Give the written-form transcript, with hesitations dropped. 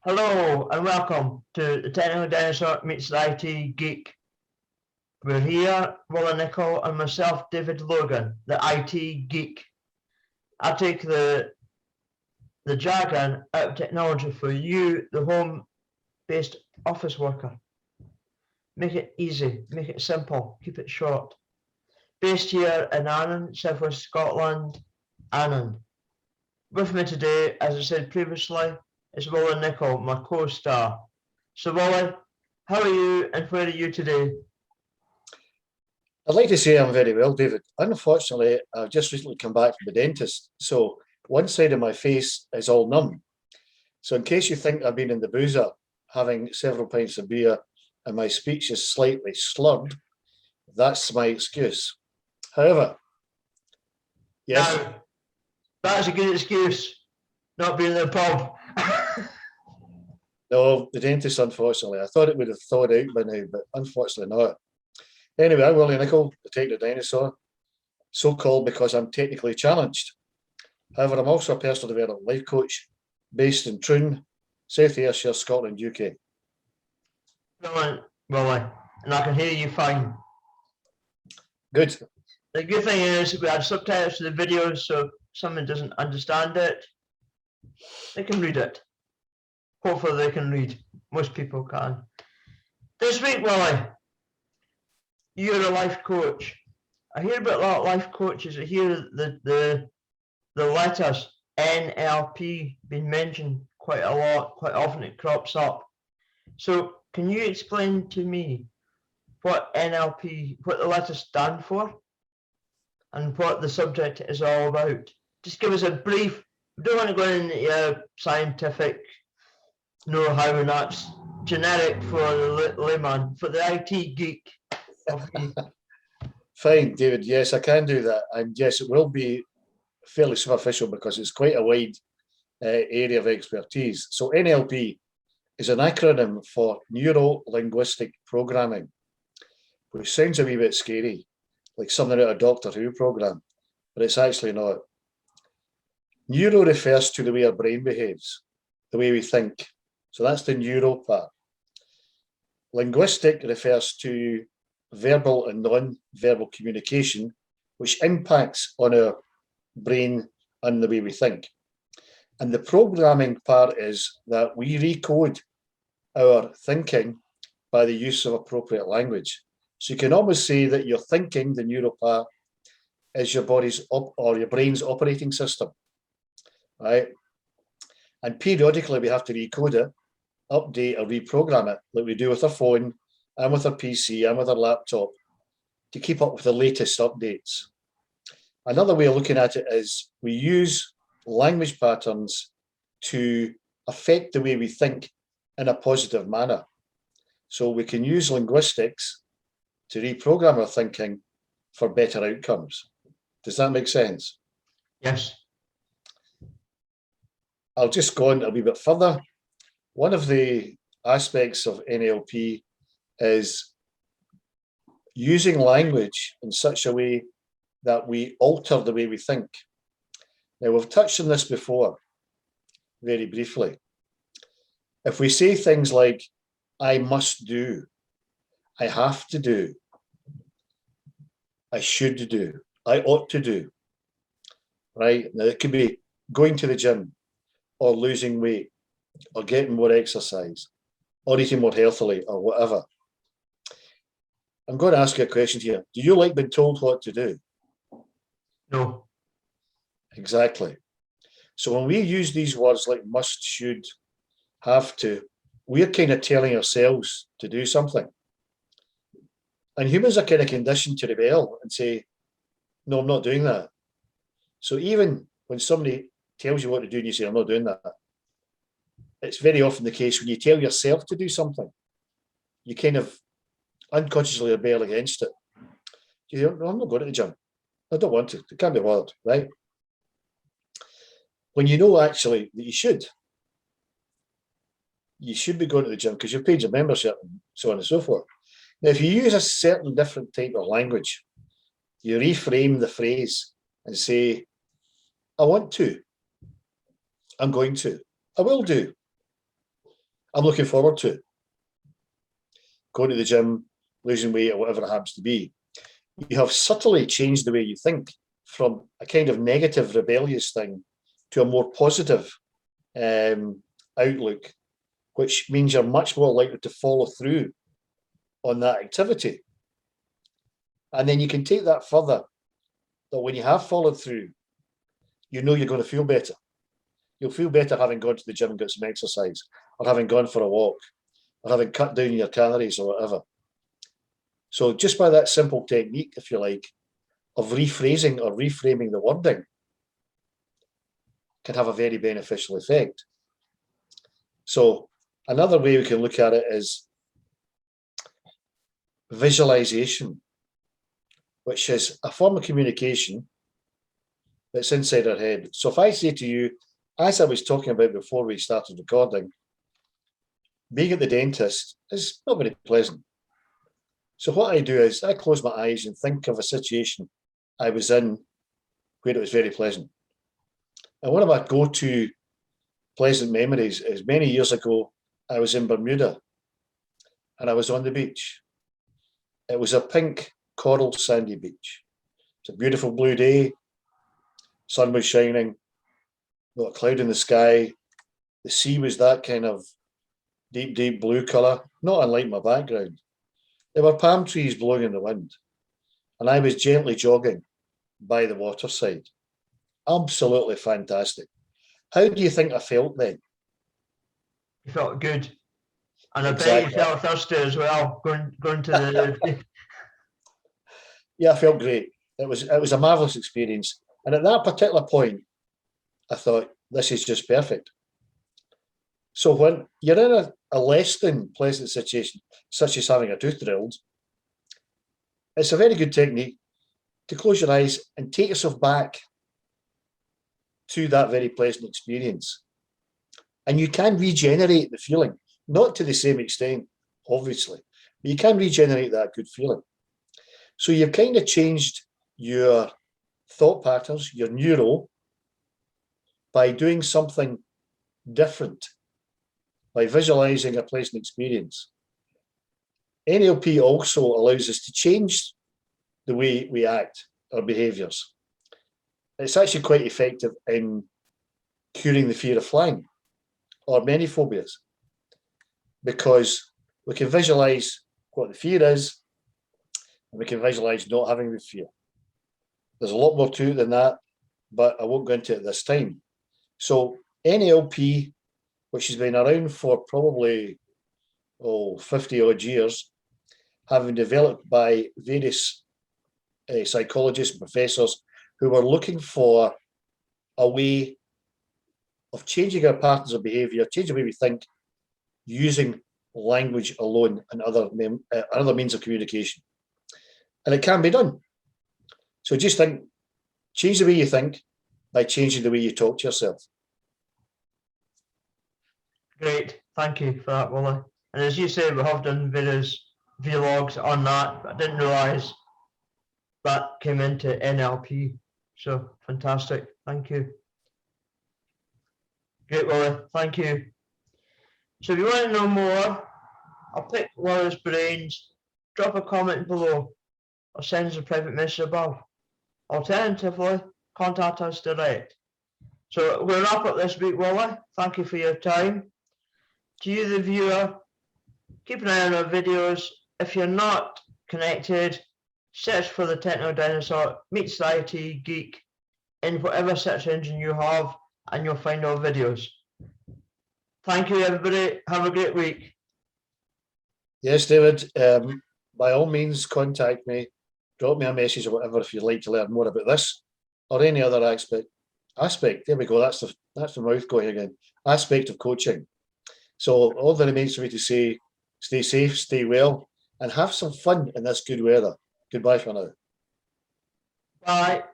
Hello and welcome to the Techno Dinosaur meets the IT Geek. We're here, Willa Nicol and myself, David Logan, the IT Geek. I take the jargon out of technology for you, the home-based office worker. Make it easy, make it simple, keep it short. Based here in Annan, Southwest Scotland, Annan. With me today, as I said previously, is Willa Nicol, my co-star. So Willa, how are you and where are you today? I'd like to say I'm very well, David. Unfortunately, I've just recently come back from the dentist, so one side of my face is all numb. So in case you think I've been in the boozer, having several pints of beer, and my speech is slightly slurred, that's my excuse. However, yes. Now, that's a good excuse, not being in the pub. No, the dentist, unfortunately. I thought it would have thawed out by now, but unfortunately not. Anyway, I'm Willie Nicol, the Techno Dinosaur, so called because I'm technically challenged. However, I'm also a personal development life coach based in Troon, South Ayrshire, Scotland, UK. Brilliant, Willie, and I can hear you fine. Good. The good thing is we had subtitles to the video, so if someone doesn't understand it, they can read it. Hopefully they can read. Most people can. This week, Willie, you're a life coach. I hear about a lot of life coaches. I hear the letters NLP being mentioned quite a lot, quite often it crops up. So can you explain to me what NLP, what the letters stand for and what the subject is all about? Just give us a brief, we don't want to go into scientific know-how, and that's generic for the layman, for the IT geek. Fine, David. Yes, I can do that. And yes, it will be fairly superficial because it's quite a wide area of expertise. So NLP is an acronym for Neuro-Linguistic Programming, which sounds a wee bit scary, like something out of a Doctor Who program, but it's actually not. Neuro refers to the way our brain behaves, the way we think. So that's the neuro part. Linguistic refers to verbal and non-verbal communication, which impacts on our brain and the way we think. And the programming part is that we recode our thinking by the use of appropriate language. So you can almost say that your thinking, the neuro part, is your body's or your brain's operating system, right? And periodically we have to recode it, update or reprogram it, like we do with our phone and with our PC and with our laptop, to keep up with the latest updates. Another way of looking at it is we use language patterns to affect the way we think in a positive manner. So we can use linguistics to reprogram our thinking for better outcomes. Does that make sense? Yes. I'll just go on a wee bit further. One of the aspects of NLP is using language in such a way that we alter the way we think. Now, we've touched on this before, very briefly. If we say things like, I must do, I have to do, I should do, I ought to do, right? Now, it could be going to the gym or losing weight or getting more exercise or eating more healthily or whatever. I'm going to ask you a question here. Do you like being told what to do? No. Exactly. So when we use these words like must, should, have to, we're kind of telling ourselves to do something. And humans are kind of conditioned to rebel and say, no, I'm not doing that. So even when somebody tells you what to do and you say, I'm not doing that, it's very often the case when you tell yourself to do something, you kind of unconsciously rebel against it. You say, no, I'm not going to the gym. I don't want to. It can't be bothered, right? When you know actually that you should be going to the gym because you've paid your membership and so on and so forth. Now, if you use a certain different type of language, you reframe the phrase and say, I want to, I'm going to, I will do. I'm looking forward to it. Going to the gym, losing weight, or whatever it happens to be. You have subtly changed the way you think from a kind of negative, rebellious thing to a more positive outlook, which means you're much more likely to follow through on that activity. And then you can take that further, that when you have followed through, you know you're going to feel better. You'll feel better having gone to the gym and got some exercise, or having gone for a walk, or having cut down your calories or whatever. So just by that simple technique, if you like, of rephrasing or reframing the wording can have a very beneficial effect. So another way we can look at it is visualization, which is a form of communication that's inside our head. So if I say to you, as I was talking about before we started recording, being at the dentist is not very pleasant. So what I do is I close my eyes and think of a situation I was in where it was very pleasant. And one of my go-to pleasant memories is many years ago, I was in Bermuda and I was on the beach. It was a pink coral sandy beach. It's a beautiful blue day. Sun was shining, not a cloud in the sky. The sea was that kind of deep, deep blue colour, not unlike my background. There were palm trees blowing in the wind, and I was gently jogging by the waterside. Absolutely fantastic. How do you think I felt then? You felt good. And I bet Exactly. you felt thirsty as well, going to the... Yeah, I felt great. It was a marvellous experience. And at that particular point, I thought, this is just perfect. So when you're in a less than pleasant situation, such as having a tooth drilled, it's a very good technique to close your eyes and take yourself back to that very pleasant experience. And you can regenerate the feeling, not to the same extent, obviously, but you can regenerate that good feeling. So you've kind of changed your thought patterns, your neuro, by doing something different, by visualizing a pleasant experience. NLP also allows us to change the way we act, our behaviours. It's actually quite effective in curing the fear of flying or many phobias, because we can visualize what the fear is and we can visualize not having the fear. There's a lot more to it than that, but I won't go into it this time. So NLP, which has been around for probably 50 odd years, having developed by various psychologists and professors who were looking for a way of changing our patterns of behaviour, changing the way we think, using language alone and other means of communication. And it can be done. So just think, change the way you think by changing the way you talk to yourself. Great, thank you for that, Willie. And as you say, we have done various vlogs on that, but I didn't realise that came into NLP. So fantastic, thank you. Great, Willie, thank you. So if you want to know more, I'll pick Willie's brains, drop a comment below, or send us a private message above. Alternatively, contact us direct. So we'll wrap up this week, Willie. Thank you for your time. To you, the viewer, keep an eye on our videos. If you're not connected, search for the Techno Dinosaur, Meet Society, Geek, in whatever search engine you have, and you'll find our videos. Thank you, everybody. Have a great week. Yes, David. By all means, contact me. Drop me a message or whatever if you'd like to learn more about this or any other aspect. There we go. That's the mouth going again. Aspect of coaching. So all that remains for me to say, stay safe, stay well, and have some fun in this good weather. Goodbye for now. Bye.